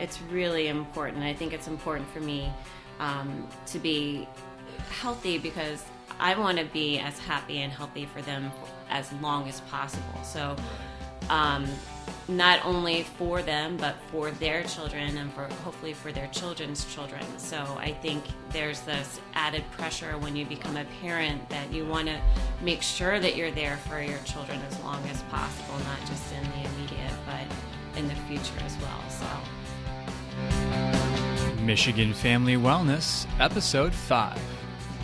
it's really important. I think it's important for me to be healthy because I want to be as happy and healthy for them as long as possible. So not only for them, but for their children and hopefully for their children's children. So I think there's this added pressure when you become a parent that you want to make sure that you're there for your children as long as possible, not just in the immediate, but in the future as well. So, Michigan Family Wellness, Episode 5.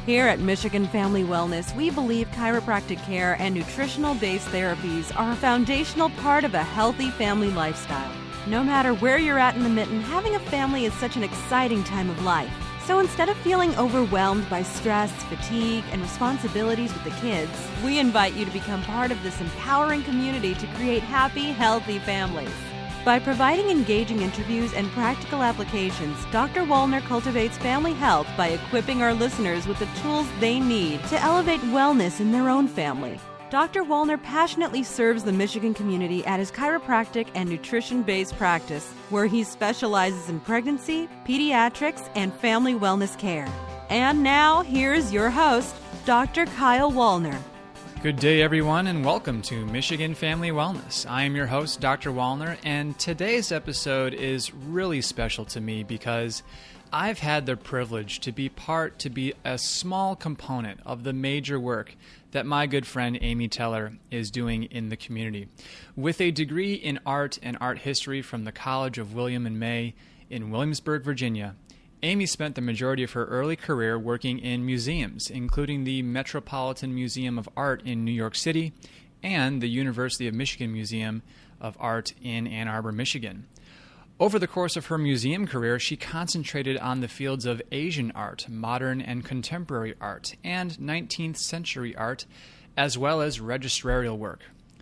Here at Michigan Family Wellness, we believe chiropractic care and nutritional-based therapies are a foundational part of a healthy family lifestyle. No matter where you're at in the mitten, having a family is such an exciting time of life. So instead of feeling overwhelmed by stress, fatigue, and responsibilities with the kids, we invite you to become part of this empowering community to create happy, healthy families. By providing engaging interviews and practical applications, Dr. Wallner cultivates family health by equipping our listeners with the tools they need to elevate wellness in their own family. Dr. Wallner passionately serves the Michigan community at his chiropractic and nutrition-based practice, where he specializes in pregnancy, pediatrics, and family wellness care. And now, here's your host, Dr. Kyle Wallner. Good day, everyone, and welcome to Michigan Family Wellness. I am your host, Dr. Wallner, and today's episode is really special to me because I've had the privilege to be a small component of the major work that my good friend Amy Teller is doing in the community. With a degree in art and art history from the College of William and May in Williamsburg, Virginia, Amy spent the majority of her early career working in museums, including the Metropolitan Museum of Art in New York City and the University of Michigan Museum of Art in Ann Arbor, Michigan. Over the course of her museum career, she concentrated on the fields of Asian art, modern and contemporary art, and 19th century art, as well as registrarial work.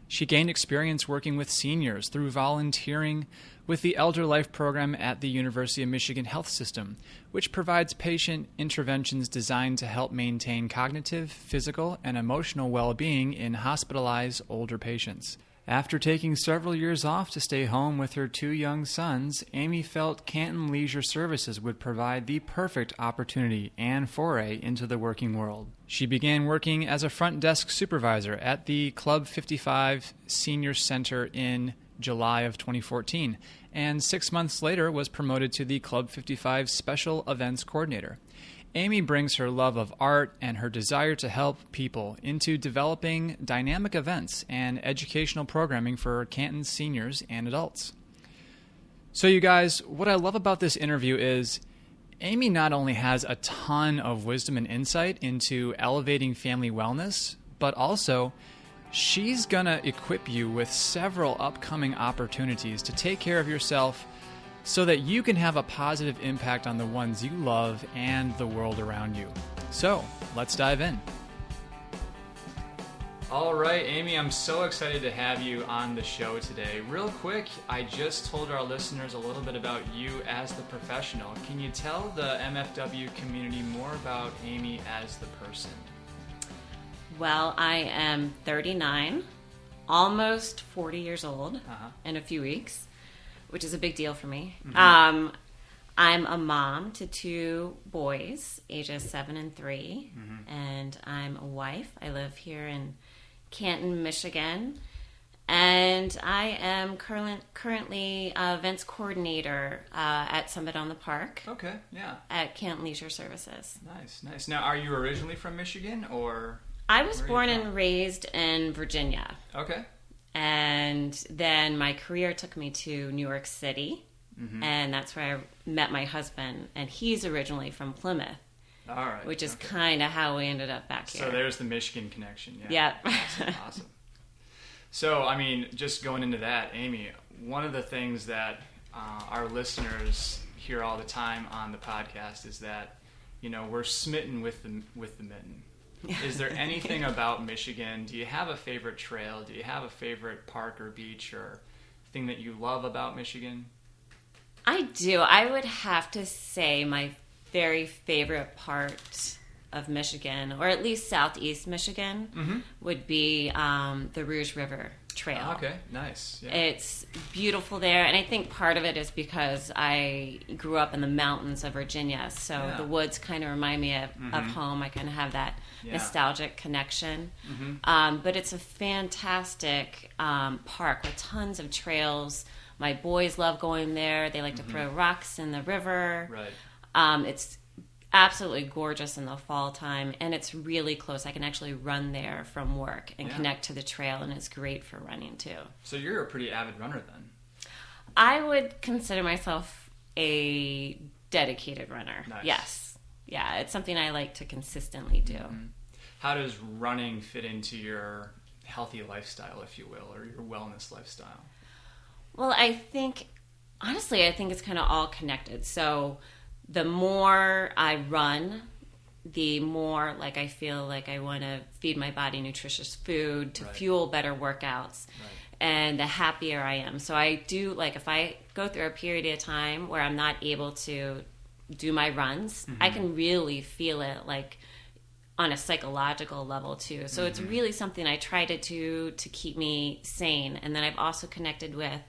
She gained experience working with seniors through volunteering with the Elder Life program at the University of Michigan Health System, which provides patient interventions designed to help maintain cognitive, physical, and emotional well-being in hospitalized older patients. After taking several years off to stay home with her 2 young sons, Amy felt Canton Leisure Services would provide the perfect opportunity and foray into the working world. She began working as a front desk supervisor at the Club 55 Senior Center in July of 2014, and 6 months later was promoted to the Club 55 Special Events Coordinator. Amy brings her love of art and her desire to help people into developing dynamic events and educational programming for Canton seniors and adults. So you guys, what I love about this interview is Amy not only has a ton of wisdom and insight into elevating family wellness, but also she's going to equip you with several upcoming opportunities to take care of yourself so that you can have a positive impact on the ones you love and the world around you. So, let's dive in. All right, Amy, I'm so excited to have you on the show today. Real quick, I just told our listeners a little bit about you as the professional. Can you tell the MFW community more about Amy as the person? well, I am 39, almost 40 years old in a few weeks, which is a big deal for me. Mm-hmm. I'm a mom to 2 boys, ages 7 and 3, and I'm a wife. I live here in Canton, Michigan, and I am currently events coordinator at Summit on the Park. Okay, yeah. At Canton Leisure Services. Nice. Now, are you originally from Michigan, or? I was born and raised in Virginia. Okay. And then my career took me to New York City. Mm-hmm. And that's where I met my husband, and he's originally from Plymouth. All right. Which is kind of how we ended up back here. So there's the Michigan connection. Yeah. Awesome. So, I mean, just going into that, Amy, one of the things that our listeners hear all the time on the podcast is that, you know, we're smitten with the mitten. Is there anything about Michigan? Do you have a favorite trail? Do you have a favorite park or beach or thing that you love about Michigan? I do. I would have to say my very favorite part of Michigan, or at least southeast Michigan, would be the Rouge River trail. Oh, okay, nice. Yeah. It's beautiful there, and I think part of it is because I grew up in the mountains of Virginia, so the woods kind of remind me of home. I kind of have that nostalgic connection. But it's a fantastic park with tons of trails. My boys love going there. They like to throw rocks in the river. Right. It's absolutely gorgeous in the fall time, and it's really close. I can actually run there from work and connect to the trail, and it's great for running too. So you're a pretty avid runner then. I would consider myself a dedicated runner. Nice. Yes. Yeah, it's something I like to consistently do. How does running fit into your healthy lifestyle, if you will, or your wellness lifestyle? Well, honestly, I think it's kind of all connected. So the more I run, the more like I feel like I want to feed my body nutritious food to fuel better workouts. And the happier I am. So I do, like, if I go through a period of time where I'm not able to do my runs, I can really feel it, like, on a psychological level too. So it's really something I try to do to keep me sane. And then I've also connected with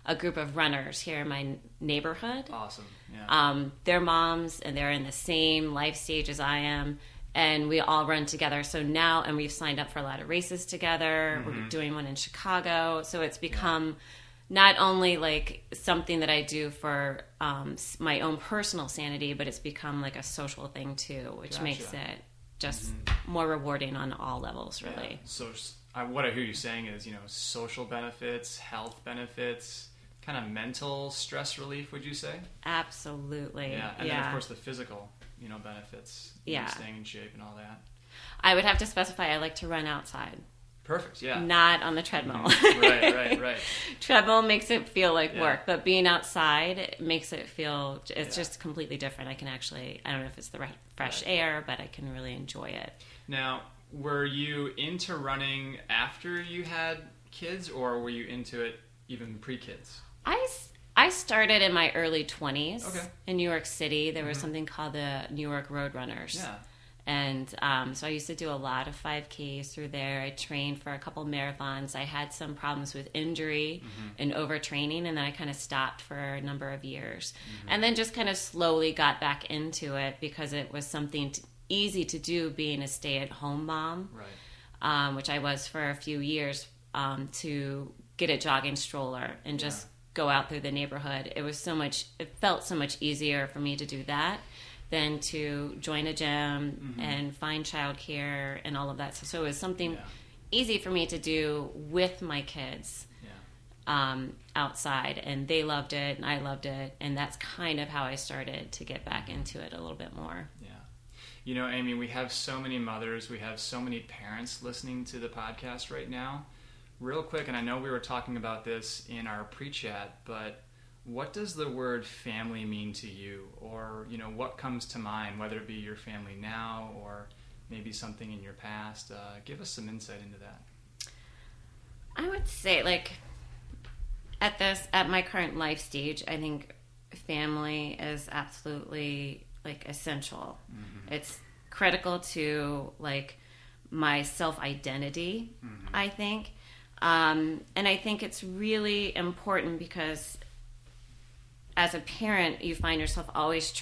a group of runners here in my neighborhood. Awesome. Yeah. They're moms, and they're in the same life stage as I am, and we all run together. So now, and we've signed up for a lot of races together. We're doing one in Chicago. So it's become not only like something that I do for my own personal sanity, but it's become like a social thing too, which makes it just more rewarding on all levels, really. Yeah. So what I hear you saying is, social benefits, health benefits, kind of mental stress relief, would you say? Absolutely. Yeah. And then, of course, the physical, benefits. Staying in shape and all that. I would have to specify I like to run outside. Perfect, yeah. Not on the treadmill. Right. Treadmill makes it feel like work, but being outside makes it feel, it's just completely different. I can actually, I don't know if it's the fresh air, but I can really enjoy it. Now, were you into running after you had kids, or were you into it even pre-kids? I started in my early 20s in New York City. There was something called the New York Road Runners. Yeah. And so I used to do a lot of 5Ks through there. I trained for a couple marathons. I had some problems with injury and overtraining, and then I kind of stopped for a number of years. And then just kind of slowly got back into it because it was something easy to do being a stay-at-home mom, which I was for a few years, to get a jogging stroller and just go out through the neighborhood. It felt so much easier for me to do that than to join a gym and find childcare and all of that. So it was something easy for me to do with my kids outside, and they loved it and I loved it, and that's kind of how I started to get back into it a little bit more. Yeah. Amy, we have so many mothers, we have so many parents listening to the podcast right now. Real quick, and I know we were talking about this in our pre-chat, but what does the word family mean to you? Or, what comes to mind, whether it be your family now or maybe something in your past? Give us some insight into that. I would say, at my current life stage, I think family is absolutely, essential. It's critical to, my self-identity, I think. And I think it's really important because as a parent, you find yourself always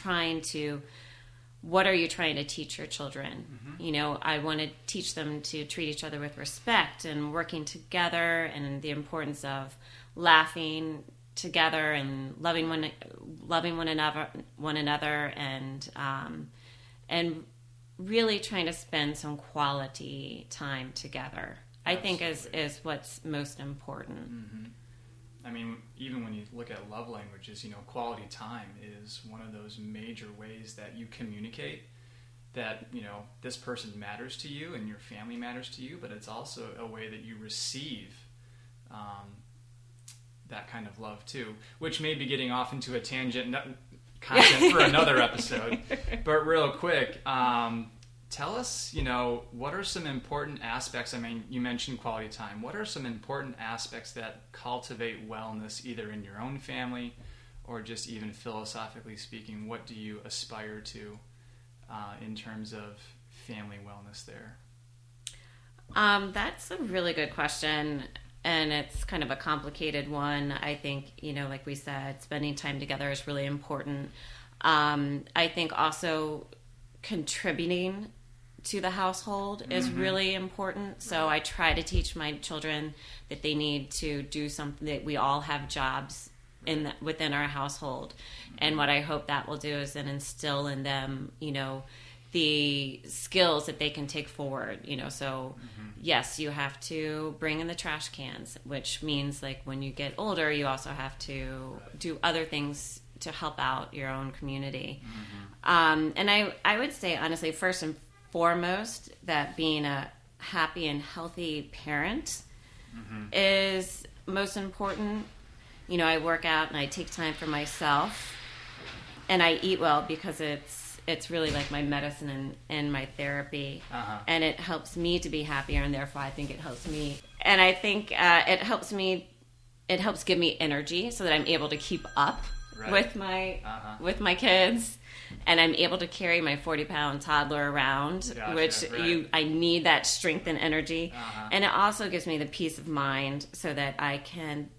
what are you trying to teach your children? I want to teach them to treat each other with respect and working together, and the importance of laughing together and loving one another, and really trying to spend some quality time together. I think is what's most important. I mean, even when you look at love languages, quality time is one of those major ways that you communicate that, this person matters to you and your family matters to you, but it's also a way that you receive that kind of love too, which may be getting off into a tangent content for another episode. But real quick, tell us, what are some important aspects? I mean, you mentioned quality time. What are some important aspects that cultivate wellness, either in your own family or just even philosophically speaking? What do you aspire to in terms of family wellness there? That's a really good question. and it's kind of a complicated one. I think, like we said, spending time together is really important. I think also contributing to the household is really important. So I try to teach my children that they need to do something, that we all have jobs within our household. And what I hope that will do is then instill in them, the skills that they can take forward, so yes, you have to bring in the trash cans, which means like when you get older, you also have to do other things to help out your own community. And I would say, honestly, first and foremost, that being a happy and healthy parent is most important. I work out and I take time for myself, and I eat well because it's really like my medicine and my therapy. And it helps me to be happier, and therefore I think it helps me. And I think it helps give me energy so that I'm able to keep up with my kids, and I'm able to carry my 40-pound toddler around, which I need that strength and energy. And it also gives me the peace of mind so that I can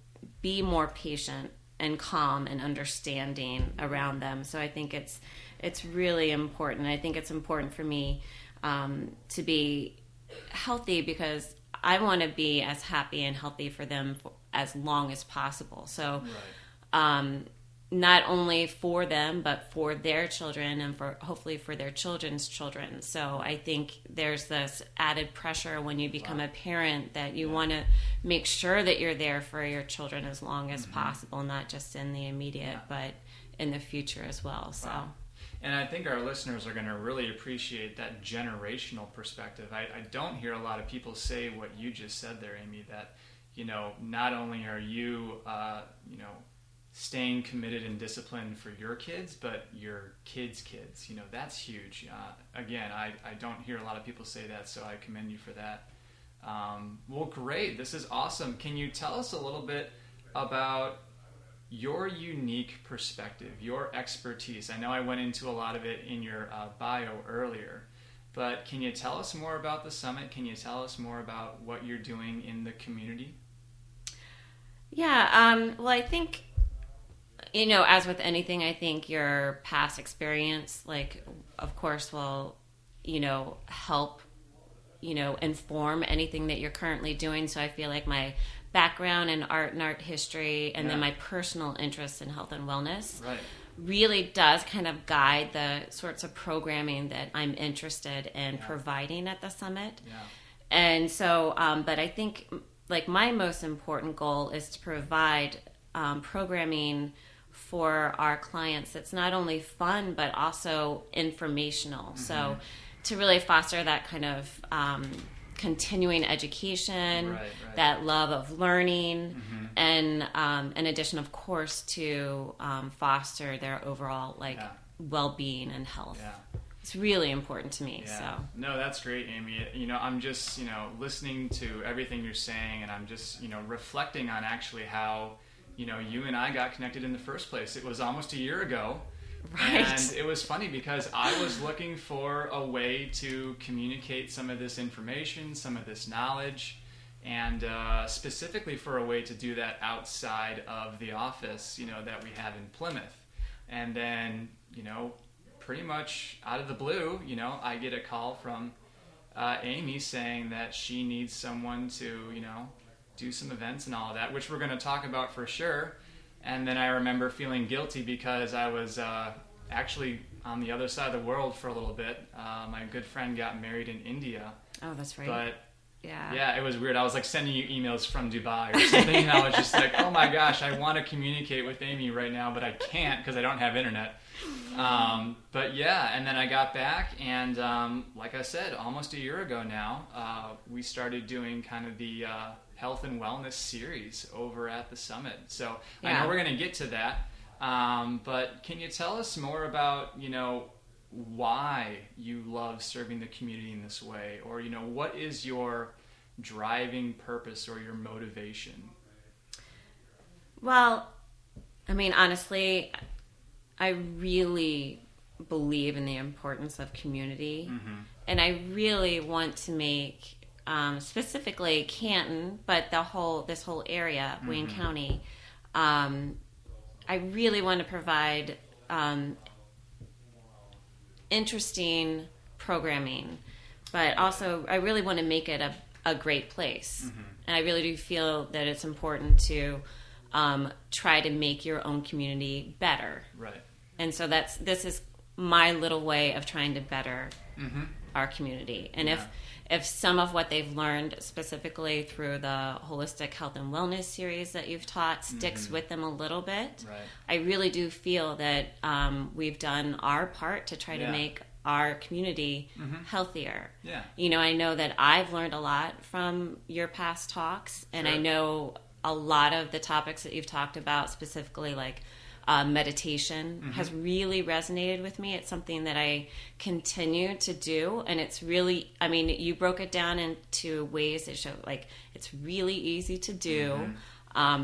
be more patient and calm and understanding around them. So I think it's really important. I think it's important for me to be healthy because I want to be as happy and healthy for them as long as possible. So not only for them, but for their children and hopefully for their children's children. So I think there's this added pressure when you become a parent that you want to make sure that you're there for your children as long as possible, not just in the immediate, but in the future as well. So. Wow. And I think our listeners are going to really appreciate that generational perspective. I don't hear a lot of people say what you just said there, Amy, that, not only are you, staying committed and disciplined for your kids, but your kids' kids. That's huge. Again, I don't hear a lot of people say that, so I commend you for that. Well, great. This is awesome. Can you tell us a little bit about your unique perspective, your expertise? I know I went into a lot of it in your bio earlier, but can you tell us more about the summit? Can you tell us more about what you're doing in the community? Yeah, well, I think, as with anything, I think your past experience, of course, will, help, inform anything that you're currently doing. So I feel like my background in art and art history, and then my personal interest in health and wellness really does kind of guide the sorts of programming that I'm interested in providing at the summit. And so, but I think my most important goal is to provide programming for our clients that's not only fun but also informational. So to really foster that kind of continuing education, that love of learning, and in addition, of course, to foster their overall well-being and health. It's really important to me. So no, that's great, Amy. I'm just listening to everything you're saying, and I'm just reflecting on actually how you and I got connected in the first place. It was almost a year ago. And it was funny because I was looking for a way to communicate some of this information, some of this knowledge, and specifically for a way to do that outside of the office, that we have in Plymouth. And then, pretty much out of the blue, I get a call from Amy saying that she needs someone to, do some events and all of that, which we're going to talk about for sure. And then I remember feeling guilty because I was actually on the other side of the world for a little bit. My good friend got married in India. Oh, that's right. But yeah, it was weird. I was sending you emails from Dubai or something, and I was just oh my gosh, I want to communicate with Amy right now, but I can't because I don't have internet. But yeah, and then I got back, and like I said, almost a year ago now, we started doing kind of the health and wellness series over at the summit. So I know we're going to get to that, but can you tell us more about why you love serving the community in this way, or what is your driving purpose or your motivation? Well, I mean, honestly, I really believe in the importance of community, and I really want to make specifically Canton, but this whole area, Wayne County. I really want to provide interesting programming, but also I really want to make it a great place. And I really do feel that it's important to try to make your own community better. Right. And so this is my little way of trying to better our community. And if some of what they've learned specifically through the holistic health and wellness series that you've taught sticks with them a little bit, I really do feel that we've done our part to try to make our community healthier. Yeah. You know, I know that I've learned a lot from your past talks, and I know a lot of the topics that you've talked about, specifically like meditation, has really resonated with me. It's something that I continue to do, and it's really, I mean, you broke it down into ways that show like it's really easy to do.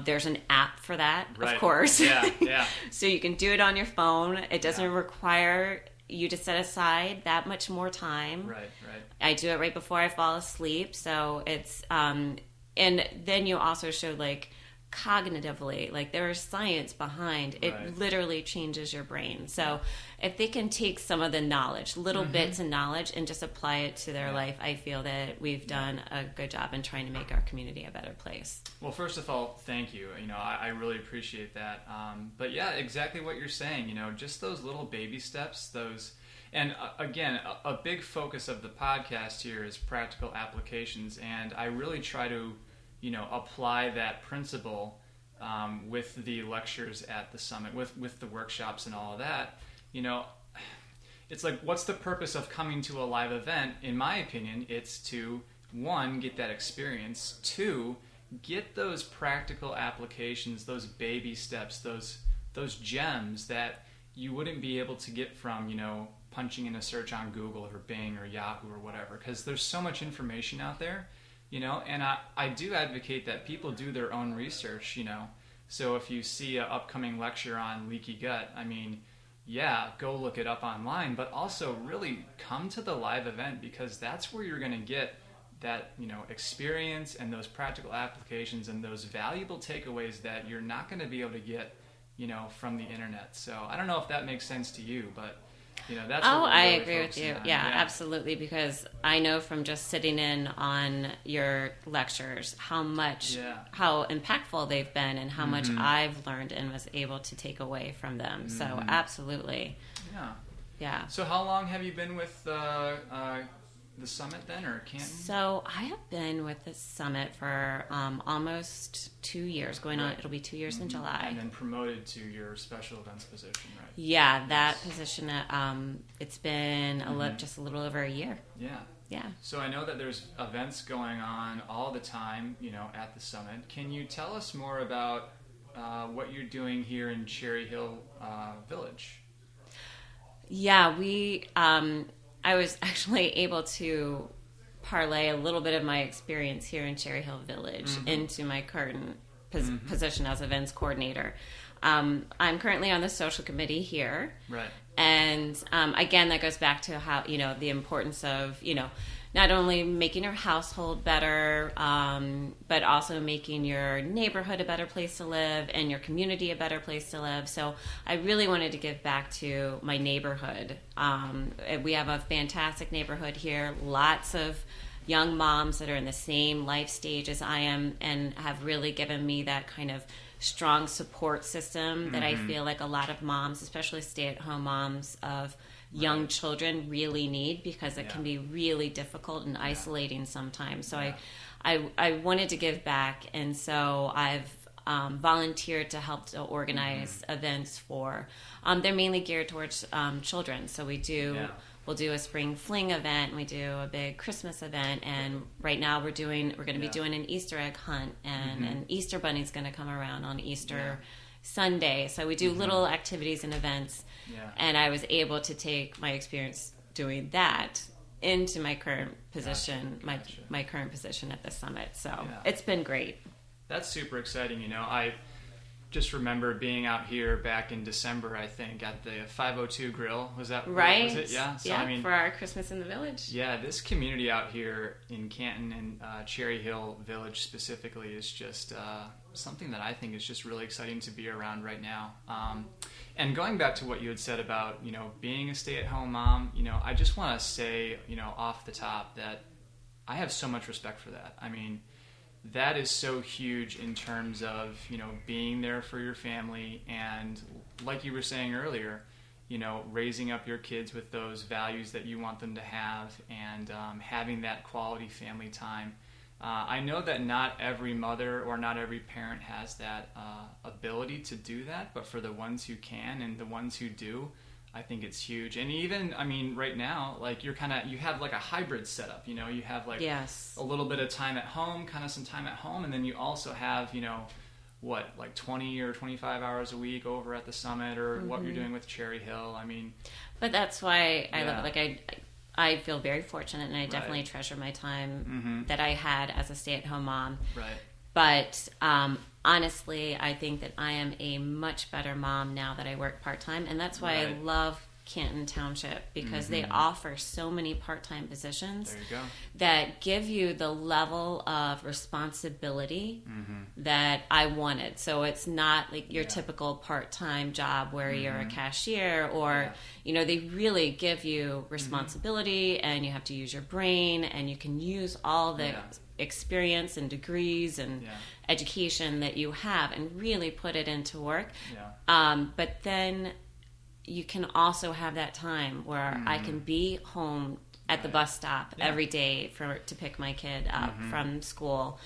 There's an app for that, of course. Yeah. So you can do it on your phone. It doesn't require you to set aside that much more time. Right. I do it right before I fall asleep. So it's, and then you also showed like cognitively, like there is science behind it. Literally changes your brain. So if they can take some of the knowledge, little bits of knowledge, and just apply it to their life, I feel that we've done a good job in trying to make our community a better place. Well, first of all, thank you. You know, I really appreciate that. But yeah, exactly what you're saying, you know, just those little baby steps, and again, a big focus of the podcast here is practical applications, and I really try to, you know, apply that principle with the lectures at the summit, with the workshops and all of that. You know, it's like, what's the purpose of coming to a live event? In my opinion, it's to, one, get that experience, two, get those practical applications, those baby steps, those gems that you wouldn't be able to get from, you know, punching in a search on Google or Bing or Yahoo or whatever, because there's so much information out there. You know, and I do advocate that people do their own research, you know. So if you see an upcoming lecture on leaky gut, I mean, yeah, go look it up online, but also really come to the live event, because that's where you're going to get that, you know, experience and those practical applications and those valuable takeaways that you're not going to be able to get, you know, from the internet. So I don't know if that makes sense to you, but you know, that's what I really agree with you. On. Yeah, absolutely. Because I know from just sitting in on your lectures how impactful they've been, and how much I've learned and was able to take away from them. So absolutely. Yeah. So how long have you been with the summit then, or Canton? So I have been with the summit for almost 2 years. It'll be 2 years in July. And then promoted to your special events position, right? Yeah, that position. It's been just a little over a year. Yeah. So I know that there's events going on all the time, you know, at the summit. Can you tell us more about what you're doing here in Cherry Hill Village? Yeah, I was actually able to parlay a little bit of my experience here in Cherry Hill Village into my current position as events coordinator. I'm currently on the social committee here. Right. And again, that goes back to how, you know, the importance of, you know, not only making your household better, but also making your neighborhood a better place to live and your community a better place to live. So I really wanted to give back to my neighborhood. We have a fantastic neighborhood here, lots of young moms that are in the same life stage as I am, and have really given me that kind of strong support system that I feel like a lot of moms, especially stay-at-home moms of young children, really need, because it can be really difficult and isolating sometimes. So I wanted to give back, and so I've volunteered to help to organize events for they're mainly geared towards children. So we'll do a spring fling event, and we do a big Christmas event, and right now we're going to be doing an Easter egg hunt, and an Easter bunny's going to come around on Easter Sunday. So we do little activities and events. And I was able to take my experience doing that into my current position, my current position at the summit. So it's been great. That's super exciting. You know, just remember being out here back in December, I think, at the 502 Grill. Was that right? Was it? Yeah. So, yeah, I mean, for our Christmas in the Village. Yeah, this community out here in Canton and Cherry Hill Village specifically is just something that I think is just really exciting to be around right now. And going back to what you had said about, you know, being a stay-at-home mom, you know, I just want to say, you know, off the top that I have so much respect for that. I mean, that is so huge in terms of, you know, being there for your family and, like you were saying earlier, you know, raising up your kids with those values that you want them to have and having that quality family time. I know that not every mother or not every parent has that ability to do that, but for the ones who can and the ones who do, I think it's huge. And even, I mean, right now, like you have like a hybrid setup, you know, you have like Yes. a little bit of time at home, kind of some time at home, and then you also have, you know, like 20 or 25 hours a week over at the Summit or what you're doing with Cherry Hill. I mean, but that's why I Yeah. love it. Like I feel very fortunate, and I definitely treasure my time that I had as a stay-at-home mom. right. But honestly, I think that I am a much better mom now that I work part-time, and that's why I Right. love Canton Township, because they offer so many part-time positions There you go. that give you the level of responsibility that I wanted. So it's not like your typical part-time job where you're a cashier or, you know, they really give you responsibility and you have to use your brain and you can use all the experience and degrees and education that you have and really put it into work. But then you can also have that time where I can be home at the bus stop every day to pick my kid up from school,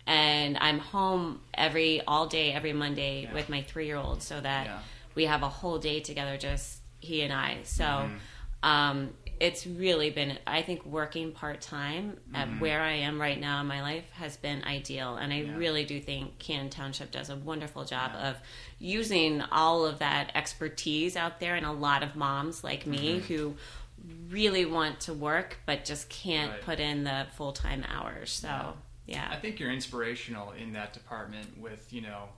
and I'm home all day every Monday with my 3-year-old, so that we have a whole day together, just he and I. So it's really been, I think, working part-time at where I am right now in my life has been ideal. And I really do think Canton Township does a wonderful job of using all of that expertise out there, and a lot of moms like me who really want to work but just can't put in the full-time hours. So, I think you're inspirational in that department with, you know,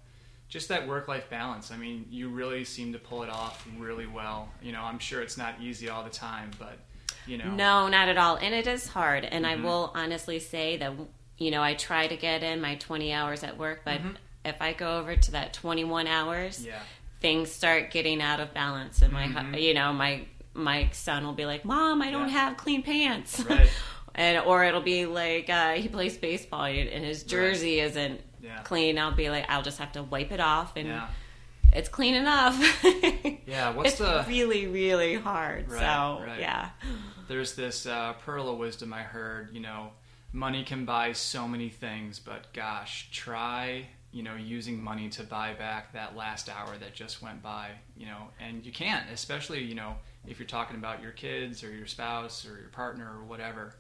just that work-life balance. I mean, you really seem to pull it off really well. You know, I'm sure it's not easy all the time, but, you know. No, not at all. And it is hard. And I will honestly say that, you know, I try to get in my 20 hours at work, but if I go over to that 21 hours, things start getting out of balance. And my son will be like, "Mom, I don't have clean pants." Right. Or it'll be like he plays baseball and his jersey isn't clean. I'll be like, I'll just have to wipe it off and it's clean enough. It's really, really hard. There's this pearl of wisdom I heard, you know, money can buy so many things, but gosh, try, you know, using money to buy back that last hour that just went by, you know, and you can't, especially, you know, if you're talking about your kids or your spouse or your partner or whatever.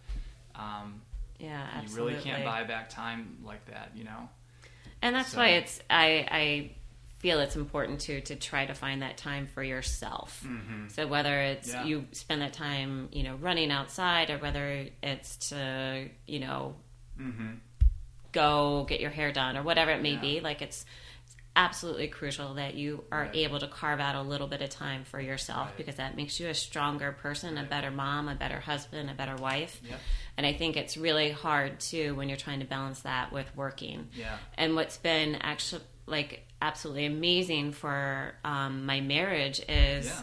Absolutely. You really can't buy back time like that, you know. And that's why I feel it's important to try to find that time for yourself. So whether it's you spend that time, you know, running outside, or whether it's to, you know, go get your hair done or whatever it may be, like it's absolutely crucial that you are able to carve out a little bit of time for yourself, because that makes you a stronger person, a better mom, a better husband, a better wife. And I think it's really hard too when you're trying to balance that with working. And what's been actually like absolutely amazing for my marriage is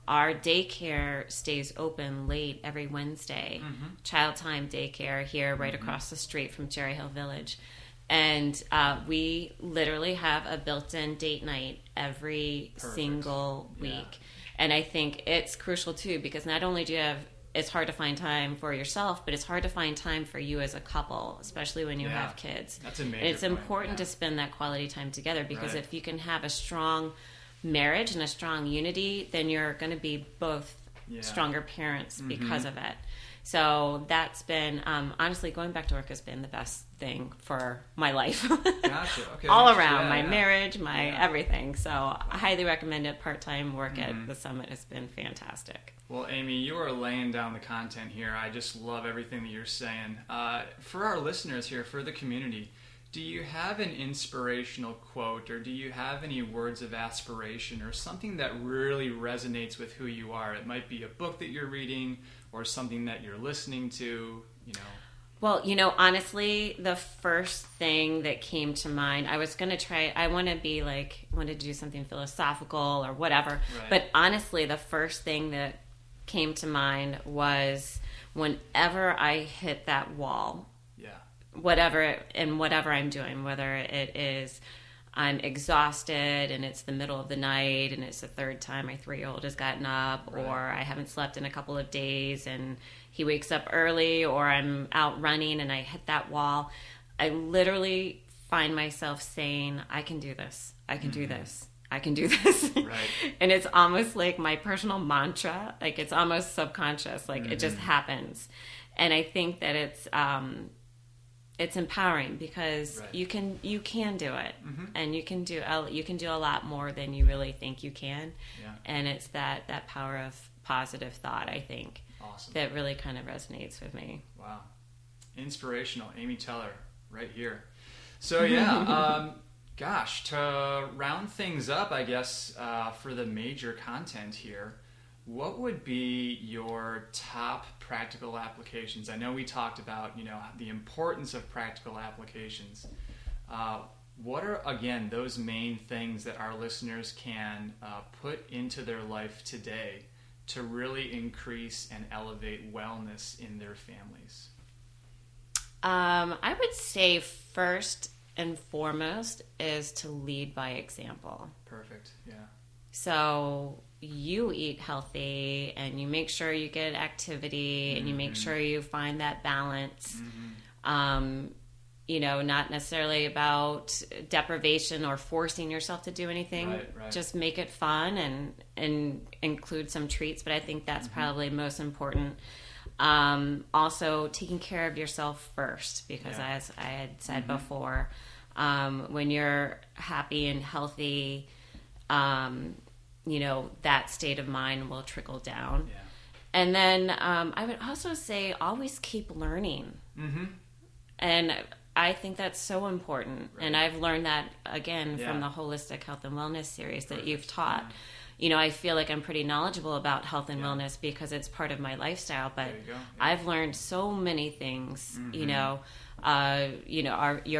our daycare stays open late every Wednesday. Child Time Daycare here right across the street from Cherry Hill Village. And we literally have a built-in date night every single week. And I think it's crucial too, because not only it's hard to find time for yourself, but it's hard to find time for you as a couple, especially when you have kids. That's a major and it's point. important to spend that quality time together, because if you can have a strong marriage and a strong unity, then you're going to be both stronger parents because of it. So that's been, honestly, going back to work has been the best thing for my life. Gotcha. Okay. All around, my marriage, my everything. So I highly recommend it. Part-time work at the Summit has been fantastic. Well, Amy, you are laying down the content here. I just love everything that you're saying. For our listeners here, for the community, Do you have an inspirational quote, or do you have any words of aspiration, or something that really resonates with who you are? It might be a book that you're reading, or something that you're listening to, you know. Well, honestly, the first thing that came to mind, I want to do something philosophical or whatever. Right. But honestly, the first thing that came to mind was whenever I hit that wall, whatever I'm doing, whether it is I'm exhausted and it's the middle of the night and it's the third time my 3-year-old has gotten up, right. or I haven't slept in a couple of days and he wakes up early, or I'm out running and I hit that wall, I literally find myself saying, I can do this. I can do this. I can do this. Right. And it's almost like my personal mantra. Like, it's almost subconscious. Like, it just happens. And I think that it's empowering because right. you can do it, and you can do a lot more than you really think you can. Yeah. And it's that power of positive thought, I think. Awesome. That really kind of resonates with me. Wow. Inspirational. Amy Teller, right here. So, yeah, gosh, to round things up, I guess, for the major content here, what would be your top practical applications? I know we talked about, the importance of practical applications. What are, again, those main things that our listeners can put into their life today to really increase and elevate wellness in their families? I would say first and foremost is to lead by example. Perfect, yeah. So you eat healthy and you make sure you get activity and you make sure you find that balance. Not necessarily about deprivation or forcing yourself to do anything. Right. Just make it fun and include some treats. But I think that's probably most important. Also, taking care of yourself first, because as I had said before, when you're happy and healthy, that state of mind will trickle down. Yeah. And then I would also say always keep learning. And I think that's so important. Right. And I've learned that, again, from the Holistic Health and Wellness series that you've taught. Yeah. I feel like I'm pretty knowledgeable about health and wellness because it's part of my lifestyle. But I've learned so many things, your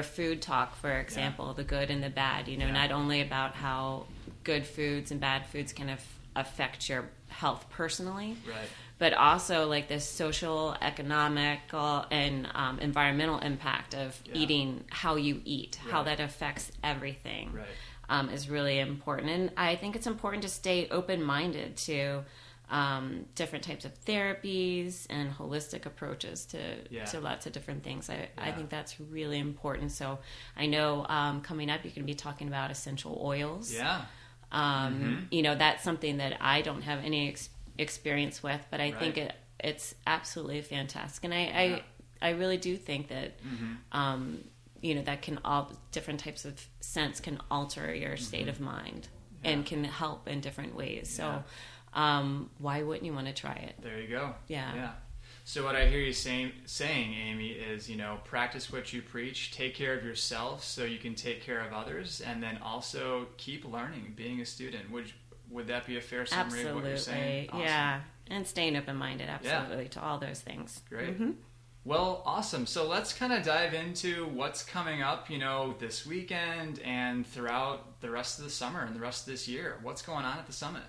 food talk, for example, the good and the bad, not only about how good foods and bad foods can affect your health personally, right. but also like the social, economical, and environmental impact of eating, how you eat, how that affects everything. Right. Is really important. And I think it's important to stay open-minded to different types of therapies and holistic approaches to lots of different things. I think that's really important. So I know coming up, you're going to be talking about essential oils. Yeah. That's something that I don't have any experience with, but I think it's absolutely fantastic. And I really do think that that can all different types of scents can alter your state of mind and can help in different ways. So why wouldn't you want to try it? There you go. Yeah. So what I hear you saying, Amy, is, practice what you preach, take care of yourself so you can take care of others, and then also keep learning, being a student. Would that be a fair summary of what you're saying? Absolutely, yeah. And staying open-minded, absolutely, to all those things. Great. Well, awesome. So let's kind of dive into what's coming up, this weekend and throughout the rest of the summer and the rest of this year. What's going on at the summit?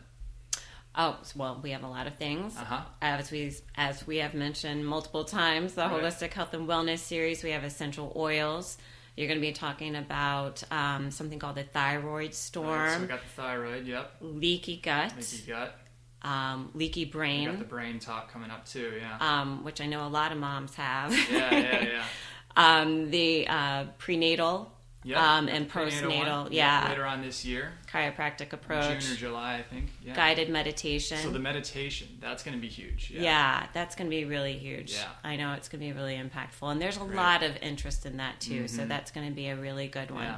Oh, well, we have a lot of things. As we have mentioned multiple times, the Holistic Health and Wellness series, we have essential oils. You're going to be talking about something called the thyroid storm. Right, so we got the thyroid, yep. Leaky gut. Leaky brain. We got the brain talk coming up too, yeah. Which I know a lot of moms have. Yeah. The prenatal. And postnatal, later on this year. Chiropractic approach. June or July, I think. Yeah. Guided meditation. So the meditation, that's going to be huge. Yeah, that's going to be really huge. Yeah. I know it's going to be really impactful. And there's a lot of interest in that too. So that's going to be a really good one.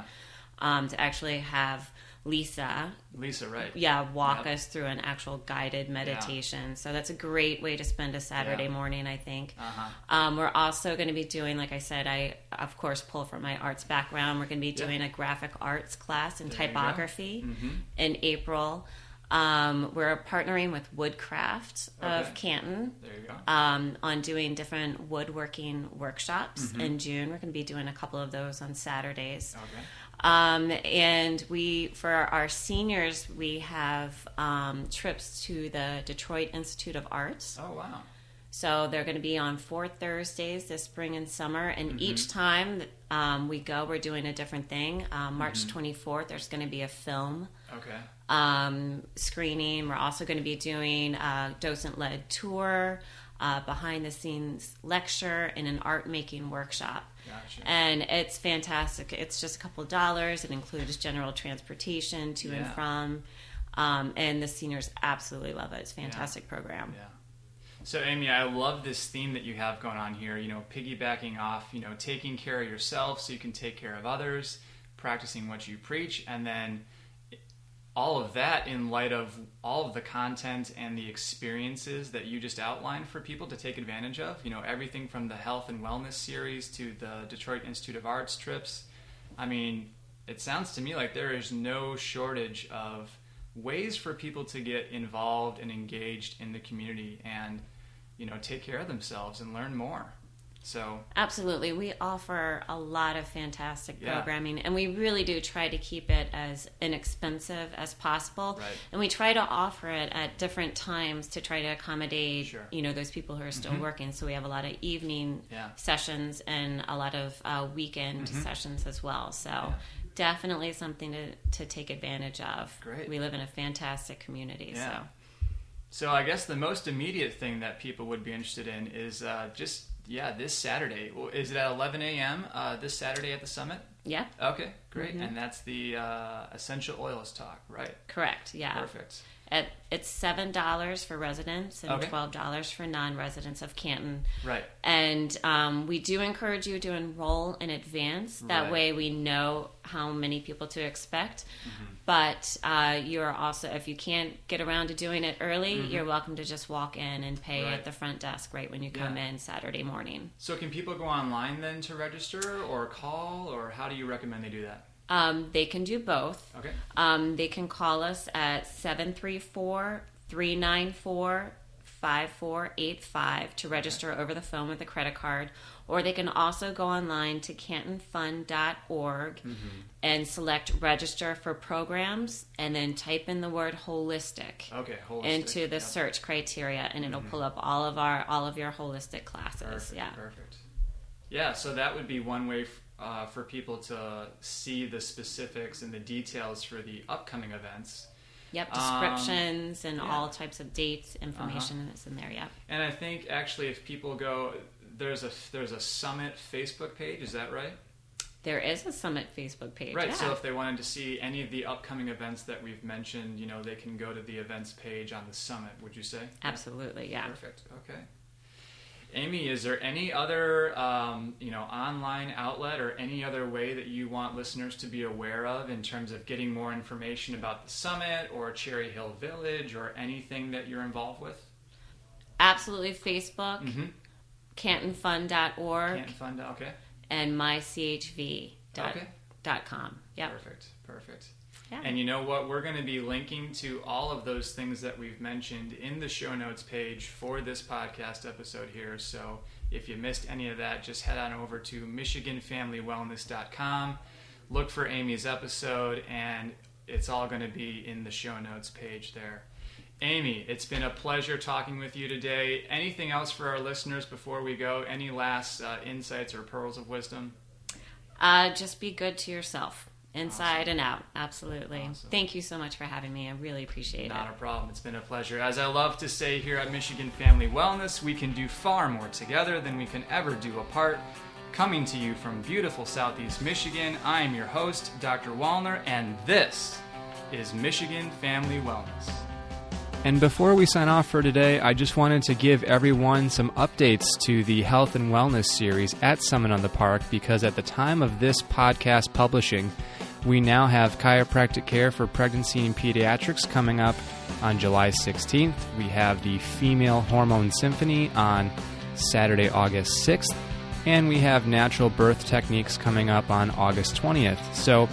To actually have Lisa, right? walk us through an actual guided meditation. Yeah. So that's a great way to spend a Saturday morning, I think. We're also going to be doing, like I said, I of course pull from my arts background. We're going to be doing a graphic arts class in typography in April. We're partnering with Woodcraft of Canton on doing different woodworking workshops in June. We're going to be doing a couple of those on Saturdays. And for our seniors, we have trips to the Detroit Institute of Arts. Oh, wow. So they're going to be on 4 Thursdays this spring and summer. And each time we go, we're doing a different thing. March 24th, there's going to be a film screening. We're also going to be doing a docent-led tour, behind-the-scenes lecture, and an art-making workshop. Gotcha. And it's fantastic. It's just a couple of dollars. It includes general transportation to and from. And the seniors absolutely love it. It's a fantastic program. Yeah. So, Amy, I love this theme that you have going on here, piggybacking off, taking care of yourself so you can take care of others, practicing what you preach, and then all of that in light of all of the content and the experiences that you just outlined for people to take advantage of. Everything from the health and wellness series to the Detroit Institute of Arts trips. I mean, it sounds to me like there is no shortage of ways for people to get involved and engaged in the community and, take care of themselves and learn more. So absolutely, we offer a lot of fantastic programming, and we really do try to keep it as inexpensive as possible. Right. And we try to offer it at different times to try to accommodate, those people who are still working. So we have a lot of evening sessions and a lot of weekend sessions as well. So definitely something to take advantage of. Great. We live in a fantastic community. Yeah. So I guess the most immediate thing that people would be interested in is this Saturday. Is it at 11 a.m. This Saturday at the Summit? Yeah. Okay, great. And that's the Essential Oils Talk, right? Correct, yeah. Perfect. It's $7 for residents and $12 for non-residents of Canton. Right. And we do encourage you to enroll in advance. That way we know how many people to expect. But you're also, if you can't get around to doing it early, you're welcome to just walk in and pay at the front desk right when you come in Saturday morning. So can people go online then to register or call, or how do you recommend they do that? They can do both. Okay. They can call us at 734-394-5485 to register over the phone with a credit card. Or they can also go online to cantonfund.org and select register for programs and then type in the word holistic, into the search criteria, and it'll pull up all of your holistic classes. Perfect. Yeah, so that would be one way for people to see the specifics and the details for the upcoming events. Yep, descriptions and all types of dates, information is in there. Yeah. And I think actually, if people go, there's a Summit Facebook page. Is that right? There is a Summit Facebook page. Right. Yeah. So if they wanted to see any of the upcoming events that we've mentioned, they can go to the events page on the Summit. Would you say? Absolutely. Yeah. Perfect. Okay. Amy, is there any other, online outlet or any other way that you want listeners to be aware of in terms of getting more information about the Summit or Cherry Hill Village or anything that you're involved with? Absolutely. Facebook, cantonfund.org, and mychv.com. Yep. Perfect. Yeah. And you know what? We're going to be linking to all of those things that we've mentioned in the show notes page for this podcast episode here. So if you missed any of that, just head on over to MichiganFamilyWellness.com, look for Amy's episode, and it's all going to be in the show notes page there. Amy, it's been a pleasure talking with you today. Anything else for our listeners before we go? Any last insights or pearls of wisdom? Just be good to yourself. Inside and out. Absolutely. Awesome. Thank you so much for having me. I really appreciate it. Not a problem. It's been a pleasure. As I love to say here at Michigan Family Wellness, we can do far more together than we can ever do apart. Coming to you from beautiful Southeast Michigan, I am your host, Dr. Wallner, and this is Michigan Family Wellness. And before we sign off for today, I just wanted to give everyone some updates to the Health and Wellness series at Summit on the Park, because at the time of this podcast publishing, We now have chiropractic care for pregnancy and pediatrics coming up on July 16th. We have the Female Hormone Symphony on Saturday, August 6th. And we have natural birth techniques coming up on August 20th. So,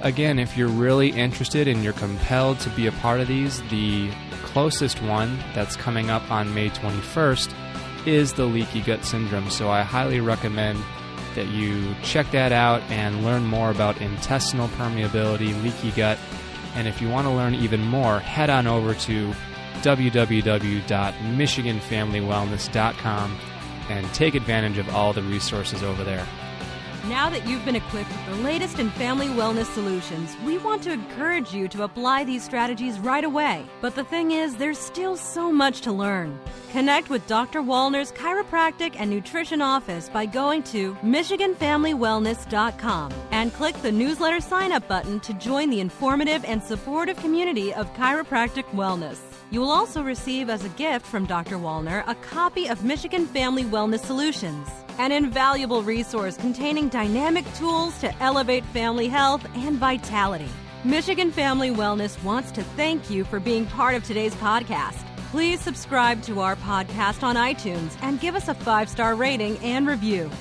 again, if you're really interested and you're compelled to be a part of these, the closest one that's coming up on May 21st is the leaky gut syndrome. So I highly recommend that you check that out and learn more about intestinal permeability, leaky gut. And if you want to learn even more, head on over to www.michiganfamilywellness.com and take advantage of all the resources over there. Now that you've been equipped with the latest in family wellness solutions, we want to encourage you to apply these strategies right away. But the thing is, there's still so much to learn. Connect with Dr. Wallner's Chiropractic and Nutrition Office by going to MichiganFamilyWellness.com and click the newsletter sign-up button to join the informative and supportive community of chiropractic wellness. You will also receive as a gift from Dr. Wallner a copy of Michigan Family Wellness Solutions, an invaluable resource containing dynamic tools to elevate family health and vitality. Michigan Family Wellness wants to thank you for being part of today's podcast. Please subscribe to our podcast on iTunes and give us a 5-star rating and review.